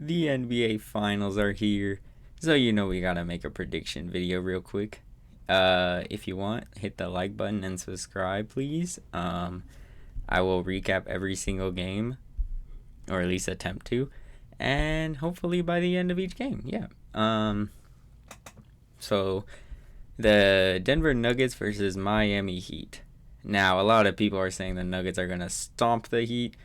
The NBA Finals are here, so you know we gotta make a prediction video real quick. If you want, hit the like button and subscribe, please. I will recap every single game, or at least attempt to, and hopefully by the end of each game, yeah. So the Denver Nuggets versus Miami Heat. Now, a lot of people are saying the Nuggets are gonna stomp the Heat.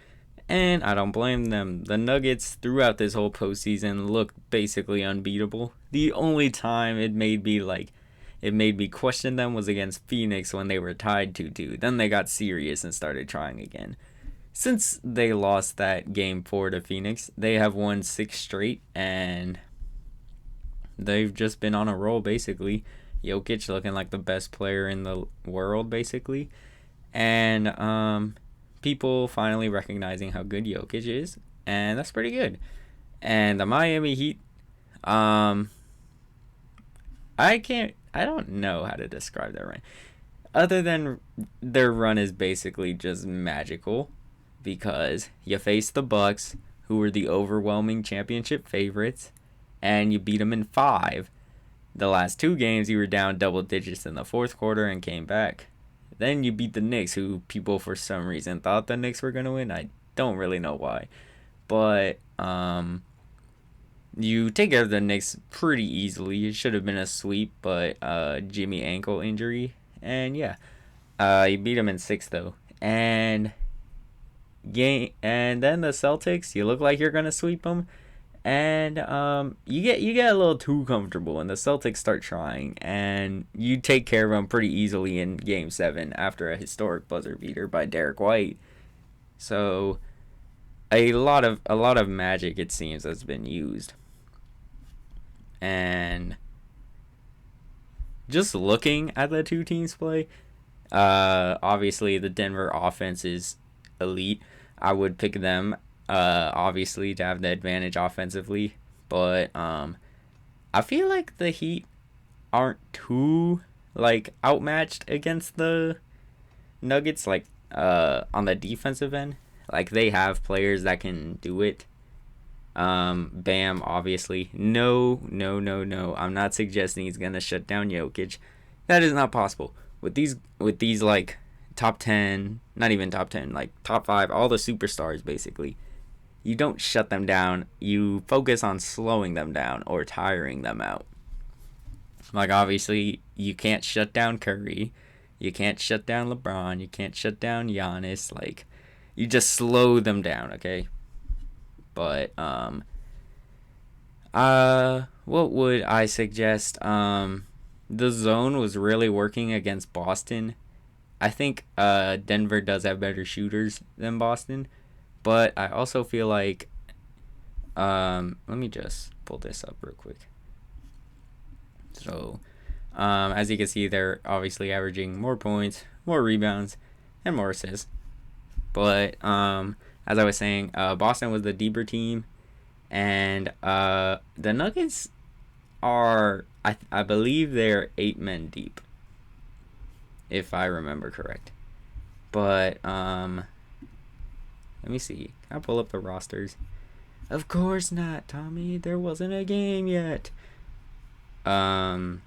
And I don't blame them. The Nuggets throughout this whole postseason looked basically unbeatable. The only time it made me question them was against Phoenix when they were tied 2-2. Then they got serious and started trying again. Since they lost that game 4 to Phoenix, they have won 6 straight and they've just been on a roll basically. Jokic looking like the best player in the world basically. And people finally recognizing how good Jokic is, and that's pretty good. And the Miami Heat, I don't know how to describe that run. Other than their run is basically just magical, because you face the Bucks, who were the overwhelming championship favorites, and you beat them in 5. The last 2 games, you were down double digits in the fourth quarter and came back. Then you beat the Knicks, who people for some reason thought the Knicks were going to win. I don't really know why. But you take care of the Knicks pretty easily. It should have been a sweep, but Jimmy ankle injury. And yeah, you beat them in 6 though. And then the Celtics, you look like you're going to sweep them. And you get a little too comfortable, and the Celtics start trying, and you take care of them pretty easily in Game 7 after a historic buzzer beater by Derek White. So a lot of magic, it seems, has been used. And just looking at the two teams play, obviously the Denver offense is elite. I would pick them obviously to have the advantage offensively, but I feel like the Heat aren't too outmatched against the Nuggets on the defensive end. Like, they have players that can do it. Bam, obviously. No. I'm not suggesting he's gonna shut down Jokic. That is not possible. With these top 10, not even top 10, top 5, all the superstars basically. You don't shut them down. You focus on slowing them down or tiring them out. Obviously, you can't shut down Curry. You can't shut down LeBron. You can't shut down Giannis. You just slow them down, okay? But, what would I suggest? The zone was really working against Boston. I think, Denver does have better shooters than Boston. But I also feel like, let me just pull this up real quick. So, as you can see, they're obviously averaging more points, more rebounds, and more assists. But, as I was saying, Boston was the deeper team, and the Nuggets are, I believe they're 8 men deep, if I remember correct. But, let me see. Can I pull up the rosters? Of course not, Tommy. There wasn't a game yet. Oh.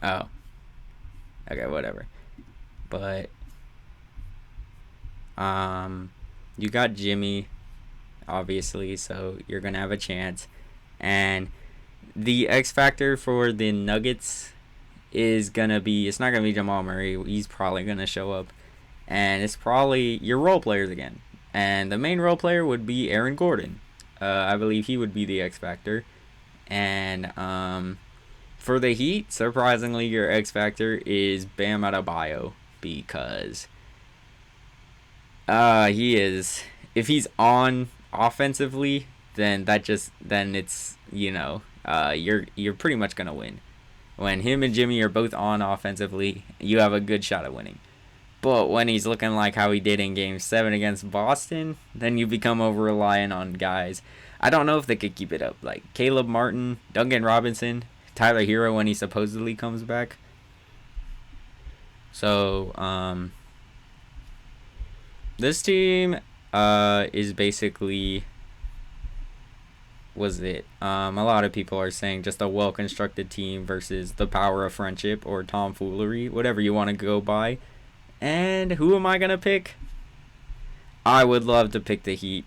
Okay, whatever. But you got Jimmy, obviously, so you're gonna have a chance. And the X factor for the Nuggets is gonna be, it's not gonna be Jamal Murray. He's probably gonna show up. And it's probably your role players again. And the main role player would be Aaron Gordon. I believe he would be the X Factor. And for the Heat, surprisingly, your X Factor is Bam Adebayo. Because he is... If he's on offensively, then it's, you're pretty much going to win. When him and Jimmy are both on offensively, you have a good shot at winning. But when he's looking like how he did in Game 7 against Boston, then you become over-reliant on guys. I don't know if they could keep it up. Like Caleb Martin, Duncan Robinson, Tyler Hero when he supposedly comes back. So, this team is basically was it. A lot of people are saying just a well constructed team versus the power of friendship or tomfoolery, whatever you want to go by. And who am I gonna pick? I would love to pick the Heat,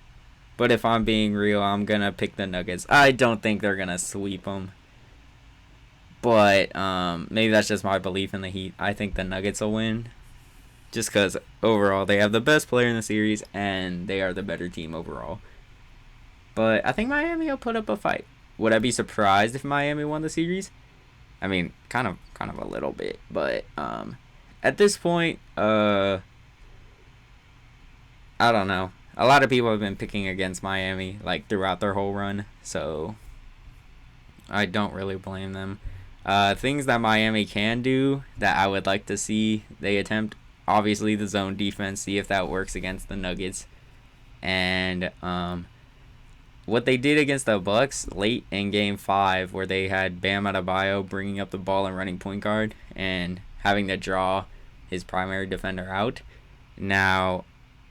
but if I'm being real, I'm gonna pick the Nuggets. I don't think they're gonna sweep them, but maybe that's just my belief in the Heat. I think the Nuggets will win, just because overall they have the best player in the series and they are the better team overall. But I think Miami will put up a fight. Would I be surprised if Miami won the series? I mean, kind of a little bit, but at this point, I don't know. A lot of people have been picking against Miami like throughout their whole run, so I don't really blame them. Things that Miami can do that I would like to see they attempt, obviously the zone defense, see if that works against the Nuggets, and what they did against the Bucks late in Game 5, where they had Bam Adebayo bringing up the ball and running point guard and having to draw his primary defender out. Now,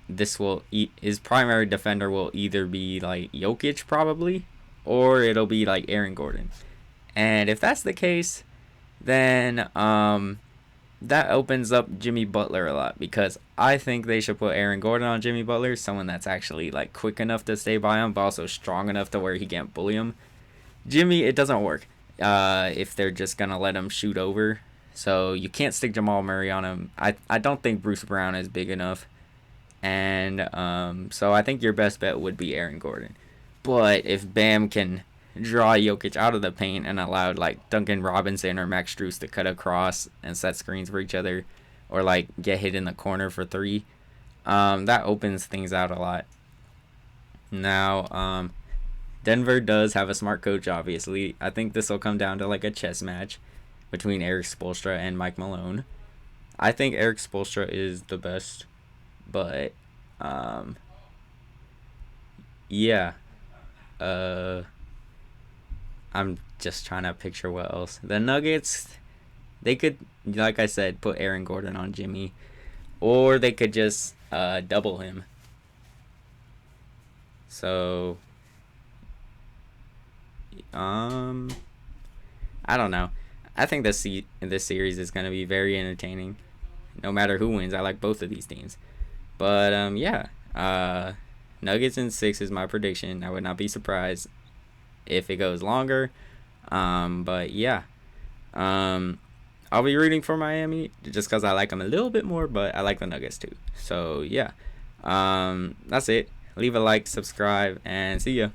his primary defender will either be like Jokic probably, or it'll be like Aaron Gordon. And if that's the case, then that opens up Jimmy Butler a lot, because I think they should put Aaron Gordon on Jimmy Butler, someone that's actually like quick enough to stay by him, but also strong enough to where he can't bully him. Jimmy, it doesn't work if they're just gonna let him shoot over. So you can't stick Jamal Murray on him. I don't think Bruce Brown is big enough, and so I think your best bet would be Aaron Gordon. But if Bam can draw Jokic out of the paint and allow like Duncan Robinson or Max Strus to cut across and set screens for each other, or like get hit in the corner for three, that opens things out a lot. Now, Denver does have a smart coach, obviously. I think this will come down to like a chess match between Eric Spoelstra and Mike Malone. I think Eric Spoelstra is the best, but yeah. I'm just trying to picture what else. The Nuggets, they could, like I said, put Aaron Gordon on Jimmy, or they could just double him. So, I don't know. I think this series is going to be very entertaining, no matter who wins. I like both of these teams, but yeah, Nuggets in 6 is my prediction. I would not be surprised if it goes longer, but yeah, I'll be rooting for Miami just because I like them a little bit more, but I like the Nuggets too. So yeah, that's it. Leave a like, subscribe, and see ya.